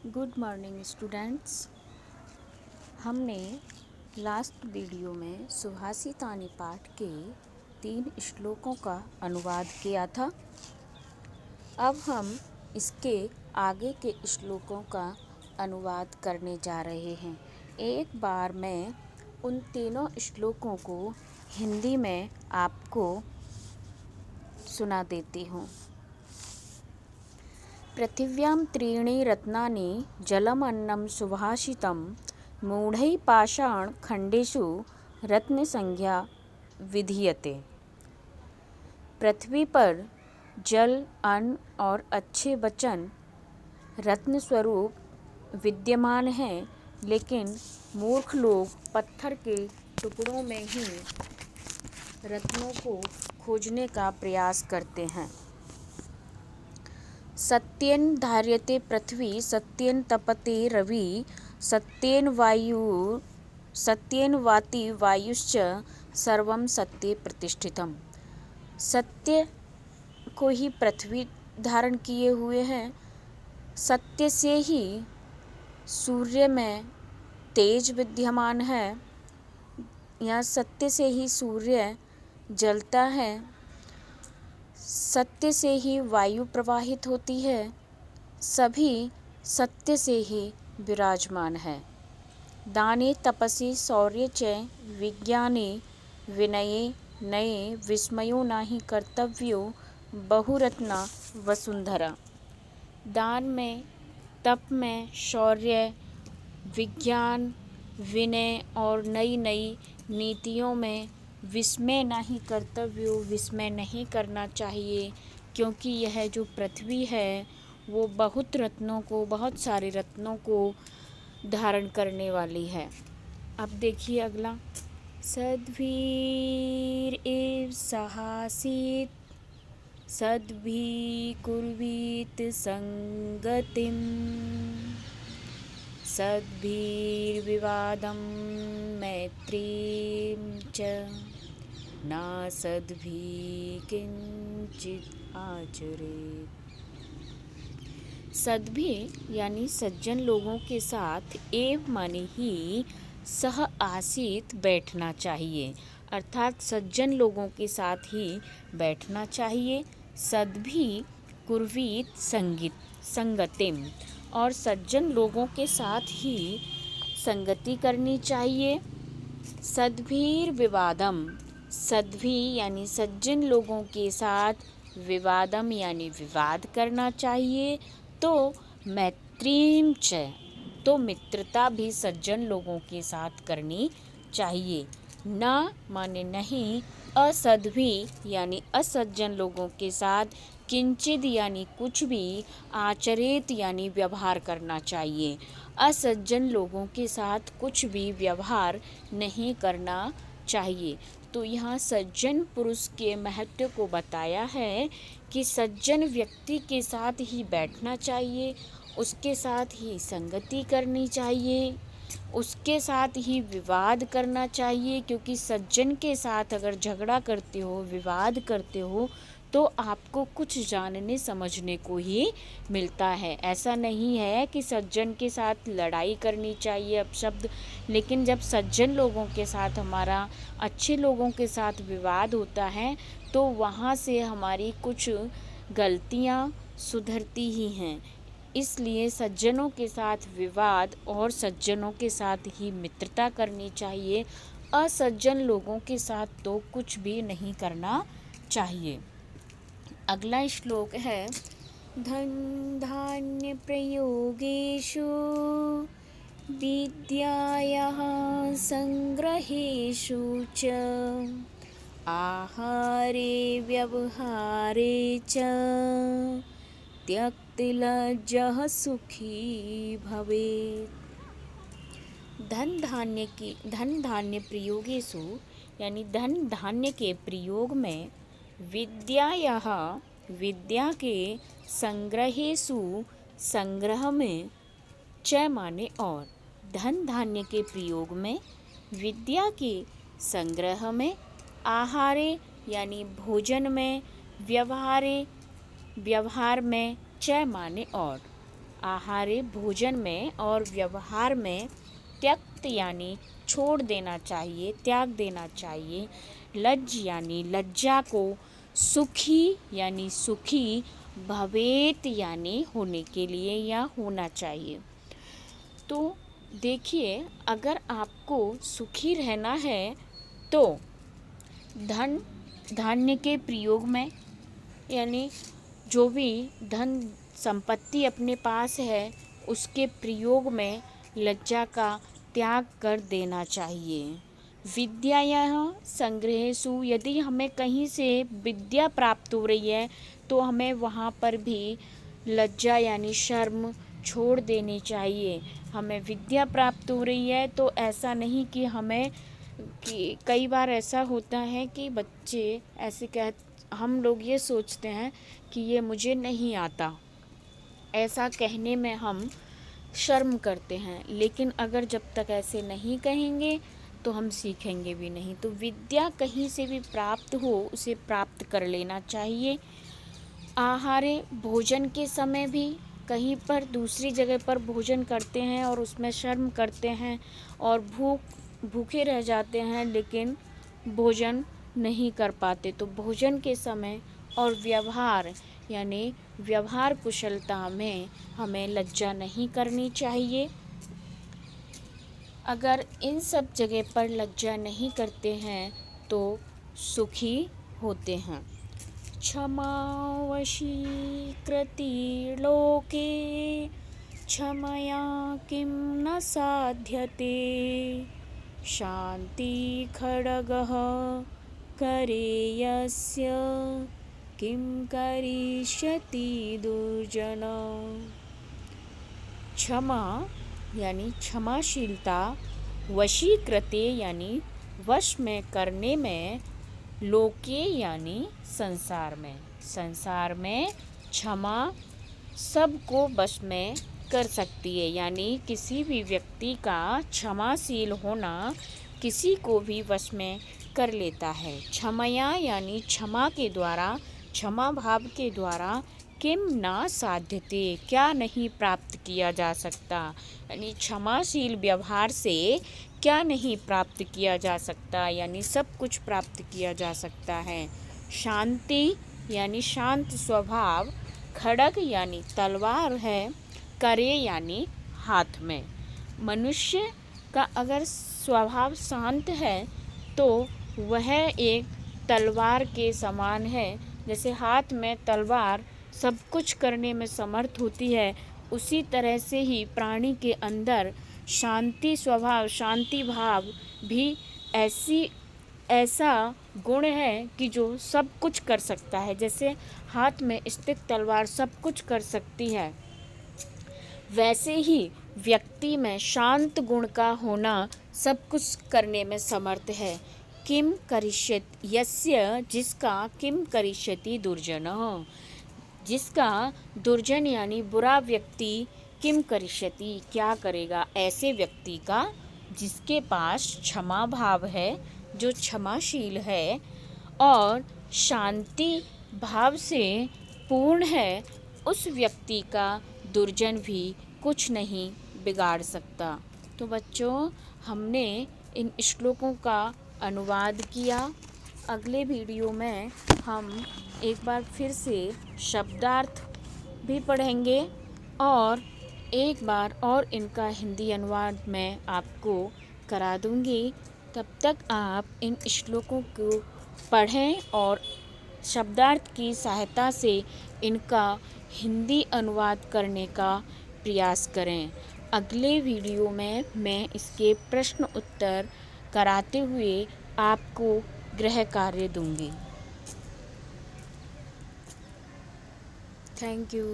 Good morning students. हमने last video में सुभाषितानी पाठ के 3 श्लोकों का अनुवाद किया था। अब हम इसके आगे के श्लोकों का अनुवाद करने जा रहे हैं। एक बार मैं उन तीनों श्लोकों को हिंदी में आपको सुना देती हूँ। पृथिव्यां त्रीणि रत्नानि जलमन्नं सुभाषितं मूढ़ैः पाषाणखण्डेषु रत्नसंज्ञा विधीयते। पृथ्वी पर जल, अन्न और अच्छे वचन रत्न स्वरूप विद्यमान हैं, लेकिन मूर्ख लोग पत्थर के टुकड़ों में ही रत्नों को खोजने का प्रयास करते हैं। सत्येन धार्यते पृथ्वी, सत्येन तपते रवि, सत्येन वाति वायुश्च सर्वं सत्ये प्रतिष्ठितम्। सत्य को ही पृथ्वी धारण किए हुए है। सत्य से ही सूर्य में तेज विद्यमान है, या सत्य से ही सूर्य जलता है। सत्य से ही वायु प्रवाहित होती है। सभी सत्य से ही विराजमान है। दाने तपसि शौर्ये च विज्ञाने विनये नये विस्मयो नाहि कर्तव्यो बहुरत्ना वसुंधरा। दान में, तप में, शौर्य, विज्ञान, विनय और नई नई नीतियों में विस्मय नहीं कर्तव्य, विस्मय नहीं करना चाहिए, क्योंकि यह जो पृथ्वी है वो बहुत सारे रत्नों को धारण करने वाली है। अब देखिए अगला, सद्भिर एव सहासीत सद्भि कुर्वीत संगतिम सद्भिर्विवादं मैत्रीं च नासद्भिः किंचित् आचरेत्। सद्भि यानी सज्जन लोगों के साथ एव माने ही सह आसीत बैठना चाहिए, अर्थात सज्जन लोगों के साथ ही बैठना चाहिए। सद्भि कुर्वीत संगतिम, और सज्जन लोगों के साथ ही संगति करनी चाहिए। सद्भिर विवादम, सद्भि यानी सज्जन लोगों के साथ विवादम यानी विवाद करना चाहिए। तो मैत्रीम च, तो मित्रता भी सज्जन लोगों के साथ करनी चाहिए। ना माने नहीं, असद्भि यानी असज्जन लोगों के साथ किंचित यानी कुछ भी, आचरित यानी व्यवहार करना चाहिए। असज्जन लोगों के साथ कुछ भी व्यवहार नहीं करना चाहिए। तो यहाँ सज्जन पुरुष के महत्व को बताया है कि सज्जन व्यक्ति के साथ ही बैठना चाहिए, उसके साथ ही संगति करनी चाहिए, उसके साथ ही विवाद करना चाहिए, क्योंकि सज्जन के साथ अगर झगड़ा करते हो, विवाद करते हो, तो आपको कुछ जानने समझने को ही मिलता है। ऐसा नहीं है कि सज्जन के साथ लड़ाई करनी चाहिए अपशब्द, लेकिन जब सज्जन लोगों के साथ हमारा, अच्छे लोगों के साथ विवाद होता है, तो वहाँ से हमारी कुछ गलतियाँ सुधरती ही हैं। इसलिए सज्जनों के साथ विवाद और सज्जनों के साथ ही मित्रता करनी चाहिए। असज्जन लोगों के साथ तो कुछ भी नहीं करना चाहिए। अगला श्लोक है, धन धान्य प्रयोगेषु विद्यायाः संग्रहेषु च आहारे व्यवहारे च त्यक्तलज्जः सुखी भवेत्। धन धान्य प्रयोगेषु यानी धन धान्य के प्रयोग में, विद्यायाः विद्या के, संग्रहेषु संग्रह में, च माने और, धन धान्य के प्रयोग में, विद्या के संग्रह में, आहारे यानी भोजन में, व्यवहार में, च माने और, आहारे भोजन में और व्यवहार में त्यक्त यानी छोड़ देना चाहिए, त्याग देना चाहिए। लज्ज यानी लज्जा को, सुखी यानी सुखी, भवेत यानी होने के लिए या होना चाहिए। तो देखिए, अगर आपको सुखी रहना है तो धन धान्य के प्रयोग में, यानी जो भी धन संपत्ति अपने पास है उसके प्रयोग में लज्जा का त्याग कर देना चाहिए। विद्यायाः संग्रहेषु, यदि हमें कहीं से विद्या प्राप्त हो रही है तो हमें वहाँ पर भी लज्जा यानी शर्म छोड़ देनी चाहिए। हमें विद्या प्राप्त हो रही है तो ऐसा नहीं कि हमें, कि कई बार ऐसा होता है कि बच्चे ऐसे हम लोग ये सोचते हैं कि ये मुझे नहीं आता, ऐसा कहने में हम शर्म करते हैं। लेकिन अगर जब तक ऐसे नहीं कहेंगे तो हम सीखेंगे भी नहीं। तो विद्या कहीं से भी प्राप्त हो उसे प्राप्त कर लेना चाहिए। आहारे भोजन के समय भी कहीं पर दूसरी जगह पर भोजन करते हैं और उसमें शर्म करते हैं और भूखे रह जाते हैं, लेकिन भोजन नहीं कर पाते। तो भोजन के समय और व्यवहार यानी व्यवहार कुशलता में हमें लज्जा नहीं करनी चाहिए। अगर इन सब जगह पर लज्जा नहीं करते हैं तो सुखी होते हैं। क्षमा वशीकृति लोके, क्षमया किं न साध्यते, शांति खड्गः करे यस्य, किं करिष्यति दुर्जन। क्षमा यानी क्षमाशीलता, वशीकृते यानी वश में करने में, लोके यानी संसार में क्षमा सबको वश में कर सकती है। यानी किसी भी व्यक्ति का क्षमाशील होना किसी को भी वश में कर लेता है। क्षमया यानी क्षमा के द्वारा, क्षमा भाव के द्वारा, किम ना साध्यते क्या नहीं प्राप्त किया जा सकता, यानी क्षमाशील व्यवहार से क्या नहीं प्राप्त किया जा सकता, यानी सब कुछ प्राप्त किया जा सकता है। शांति यानी शांत स्वभाव, खड्ग यानी तलवार है, करे यानी हाथ में। मनुष्य का अगर स्वभाव शांत है तो वह एक तलवार के समान है। जैसे हाथ में तलवार सब कुछ करने में समर्थ होती है, उसी तरह से ही प्राणी के अंदर शांति स्वभाव, शांति भाव भी ऐसा गुण है कि जो सब कुछ कर सकता है। जैसे हाथ में स्थित तलवार सब कुछ कर सकती है, वैसे ही व्यक्ति में शांत गुण का होना सब कुछ करने में समर्थ है। किम करिष्यति यस्य, जिसका, किम करिष्यति दुर्जन, जिसका दुर्जन यानी बुरा व्यक्ति, किम करिष्यति क्या करेगा ऐसे व्यक्ति का जिसके पास क्षमा भाव है, जो क्षमाशील है और शांति भाव से पूर्ण है, उस व्यक्ति का दुर्जन भी कुछ नहीं बिगाड़ सकता। तो बच्चों, हमने इन श्लोकों का अनुवाद किया। अगले वीडियो में हम एक बार फिर से शब्दार्थ भी पढ़ेंगे और एक बार और इनका हिंदी अनुवाद मैं आपको करा दूंगी। तब तक आप इन श्लोकों को पढ़ें और शब्दार्थ की सहायता से इनका हिंदी अनुवाद करने का प्रयास करें। अगले वीडियो में मैं इसके प्रश्न उत्तर कराते हुए आपको गृह कार्य दूंगी। Thank you.